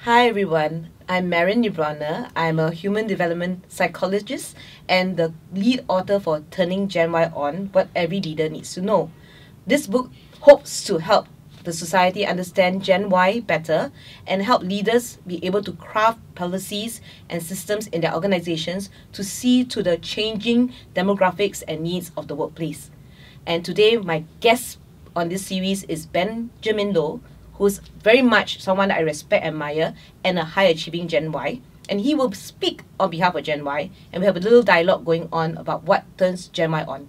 Hi everyone, I'm Marion Neubronner. I'm a human development psychologist and the lead author for Turning Gen Y On, What Every Leader Needs to Know. This book hopes to help the society understand Gen Y better and help leaders be able to craft policies and systems in their organizations to see to the changing demographics and needs of the workplace. And today my guest on this series is Ben Loh, who's very much someone that I respect and admire and a high-achieving Gen Y. And he will speak on behalf of Gen Y, and we have a little dialogue going on about what turns Gen Y on.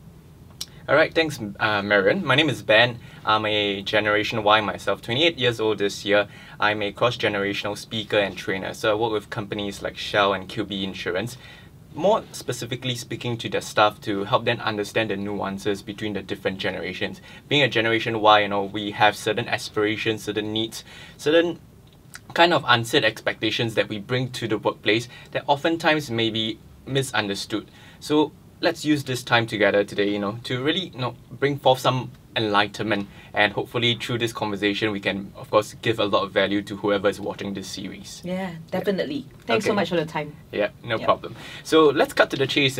All right, thanks, Marion. My name is Ben. I'm a Generation Y myself, 28 years old this year. I'm a cross-generational speaker and trainer, so I work with companies like Shell and QB Insurance, more specifically speaking to their staff to help them understand the nuances between the different generations. Being a Generation Y, we have certain aspirations, certain needs, certain kind of unsaid expectations that we bring to the workplace that oftentimes may be misunderstood. So let's use this time together today, to really, bring forth some enlightenment, and hopefully through this conversation we can, of course, give a lot of value to whoever is watching this series. Yeah, definitely. Thanks so much for the time. Yeah, no problem. So let's cut to the chase.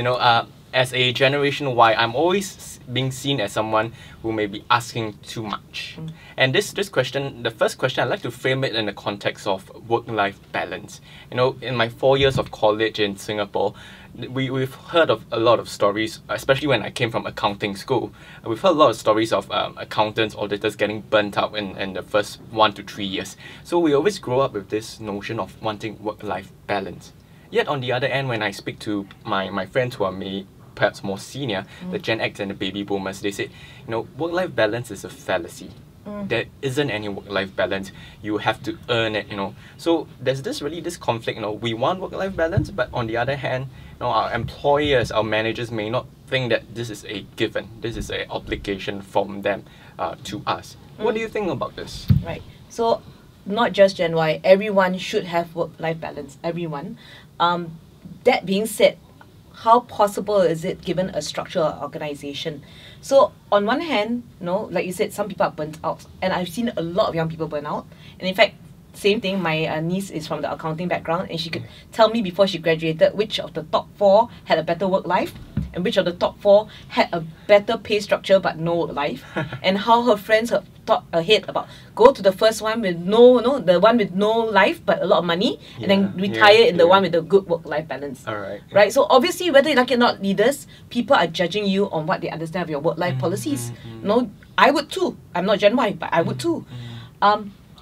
As a Generation Y, I'm always being seen as someone who may be asking too much. And this question, the first question, I'd like to frame it in the context of work-life balance. In my 4 years of college in Singapore, we've heard of a lot of stories, especially when I came from accounting school. We've heard a lot of stories of accountants, auditors getting burnt out in the first 1 to 3 years. So we always grow up with this notion of wanting work-life balance. Yet on the other end, when I speak to my friends who are perhaps more senior, the Gen X and the baby boomers, they say, work-life balance is a fallacy. There isn't any work-life balance. You have to earn it, So there's this conflict, we want work-life balance, but on the other hand, our employers, our managers may not think that this is a given. This is an obligation from them to us. What do you think about this? Right. So not just Gen Y, everyone should have work-life balance. Everyone. That being said, how possible is it given a structure or organization? So on one hand, like you said, some people are burnt out, and I've seen a lot of young people burn out. And in fact, same thing, my niece is from the accounting background, and she could tell me before she graduated which of the top 4 had a better work life and which of the top 4 had a better pay structure but no work life, and how her friends have thought ahead about go to the first one with the one with no life but a lot of money, and then retire in the one with a good work-life balance. All right. Right. So obviously, whether you like it or not, leaders, people are judging you on what they understand of your work-life policies. I would too. I'm not Gen Y, but I would too.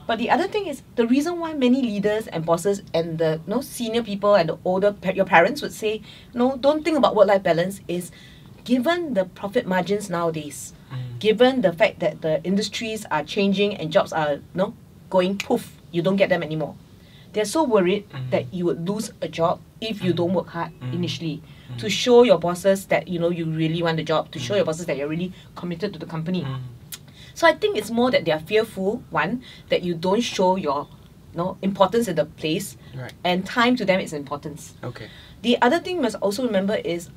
But the other thing is, the reason why many leaders and bosses and the senior people and the older your parents would say, don't think about work-life balance is given the profit margins nowadays, given the fact that the industries are changing and jobs are going poof, you don't get them anymore. They're so worried that you would lose a job if you don't work hard initially, to show your bosses that you really want the job, to show your bosses that you're really committed to the company. So I think it's more that they are fearful, one, that you don't show your importance in the place, and time to them is importance. Okay. The other thing you must also remember is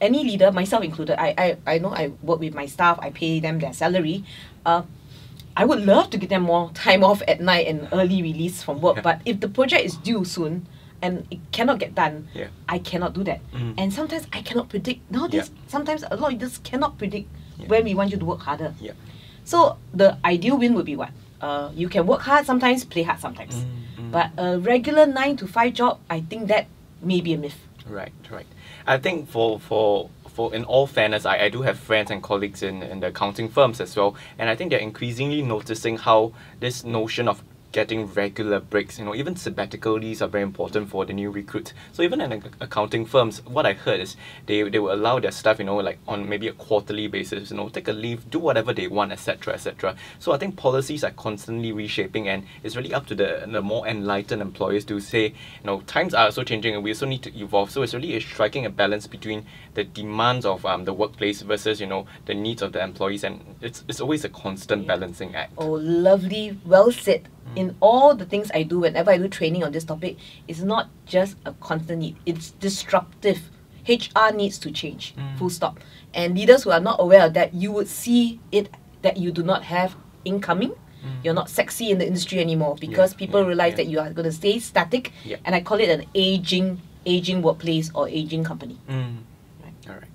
any leader, myself included, I know I work with my staff, I pay them their salary. I would love to give them more time off at night and early release from work, but if the project is due soon and it cannot get done, I cannot do that. And sometimes I cannot predict. Nowadays, sometimes a lot of leaders cannot predict when we want you to work harder. So the ideal win would be what? You can work hard sometimes, play hard sometimes. But a regular 9 to 5 job, I think that may be a myth. Right. I think for in all fairness, I do have friends and colleagues in the accounting firms as well, and I think they're increasingly noticing how this notion of getting regular breaks, even sabbatical leaves are very important for the new recruits. So even in accounting firms, what I heard is they will allow their staff, like on maybe a quarterly basis, take a leave, do whatever they want, etc., etc. So I think policies are constantly reshaping, and it's really up to the more enlightened employers to say, times are also changing and we also need to evolve. So it's really striking a balance between the demands of the workplace versus, the needs of the employees, and it's always a constant balancing act. Oh, lovely, well said. In all the things I do, whenever I do training on this topic, it's not just a constant need, it's disruptive. HR needs to change, full stop. And leaders who are not aware of that, you would see it that you do not have incoming, you're not sexy in the industry anymore because people realize that you are going to stay static. Yep. And I call it an aging workplace or aging company. All right.